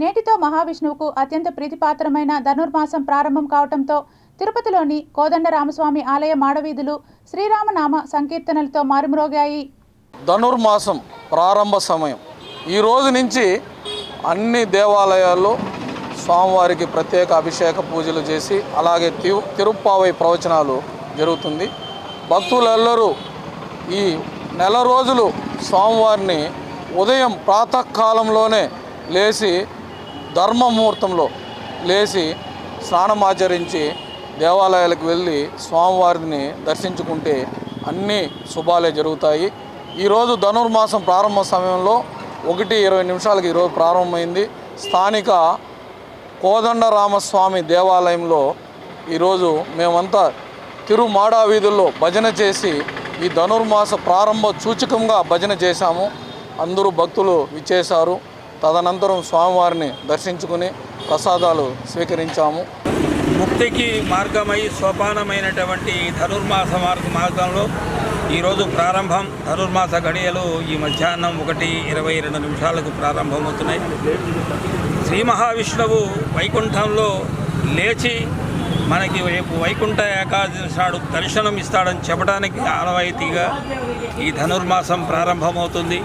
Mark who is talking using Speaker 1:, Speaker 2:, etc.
Speaker 1: నేటితో మహావిష్ణువుకు అత్యంత ప్రీతిపాత్రమైన ధనుర్మాసం ప్రారంభం కావడంతో తిరుపతిలోని కోదండరామస్వామి ఆలయ మాడవీధులు శ్రీరామనామ సంకీర్తనలతో మారుమ్రోగాయి.
Speaker 2: ధనుర్మాసం ప్రారంభ సమయం ఈ రోజు నుంచి అన్ని దేవాలయాల్లో స్వామివారికి ప్రత్యేక అభిషేక పూజలు చేసి అలాగే తిరుప్పావై ప్రవచనాలు జరుగుతుంది. భక్తులెల్లరూ ఈ నెల రోజులు స్వామివారిని ఉదయం ప్రాతకాలంలోనే లేచి ధర్మముహూర్తంలో లేచి స్నానమాచరించి దేవాలయాలకు వెళ్ళి స్వామివారిని దర్శించుకుంటే అన్ని శుభాలే జరుగుతాయి. ఈరోజు ధనుర్మాసం ప్రారంభ సమయంలో 1:20 ఈరోజు ప్రారంభమైంది. స్థానిక కోదండరామస్వామి దేవాలయంలో ఈరోజు మేమంతా తిరుమాడా వీధుల్లో భజన చేసి ఈ ధనుర్మాస ప్రారంభ సూచకంగా భజన చేశాము. అందరూ భక్తులు విచ్చేశారు. తదనంతరం స్వామివారిని దర్శించుకుని ప్రసాదాలు స్వీకరించాము.
Speaker 3: ముక్తికి మార్గమై సోపానమైనటువంటి ధనుర్మాస మార్గంలో ఈరోజు ప్రారంభం. ధనుర్మాస గడియలు ఈ మధ్యాహ్నం 1:22 ప్రారంభమవుతున్నాయి. శ్రీ మహావిష్ణువు వైకుంఠంలో లేచి మనకి రేపు వైకుంఠ ఏకాదశి నాడు దర్శనం ఇస్తాడని చెప్పడానికి ఆనవాయితీగా ఈ ధనుర్మాసం ప్రారంభమవుతుంది.